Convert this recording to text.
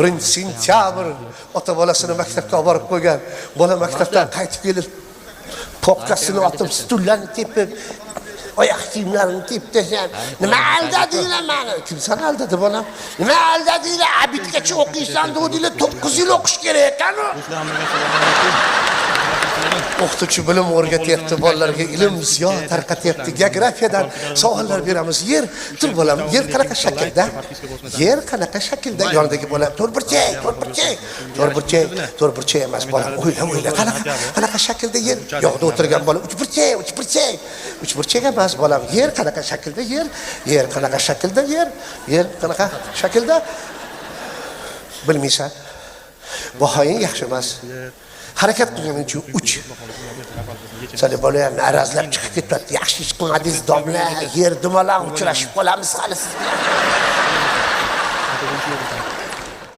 1-sentyabr ota bolasini maktabga olib borib qo'ygan. Bola maktabdan qaytib kelib, popkasini otib, stullarni tepib, oyoq kiyimlarini tepib, nima aldadinglar meni? Kim seni aldadi bolam? Nima aldadinglar? Abitgacha o'qiysan dedinglar, 9 yil o'qish kerak ekan-ku. O'qituvchi bilim o'rgatyapti, bolalarga ilm ziyo tarqatyapti. Geografiyadan savollar beramiz. Yer, tur bolam, yer qanaqa shaklda? Yer qanaqa shaklda? Yonidagi bola to'rtburchak emas bolam. O'yla, qanaqa shaklda yer? Yo'qda o'tirgan bola uchburchak emas bolam. Yer qanaqa shaklda yer? Yer qanaqa shaklda yer? Yer qanaqa shaklda? Bilmaysan. Bahoying yaxshi emas. Harakat qilganing uchun uch. Sali bolam arazlab chiqib ketdi. Yaxshi ish qilmadingiz domla, yer dumalab uchrashib qolamiz hali siz bilan.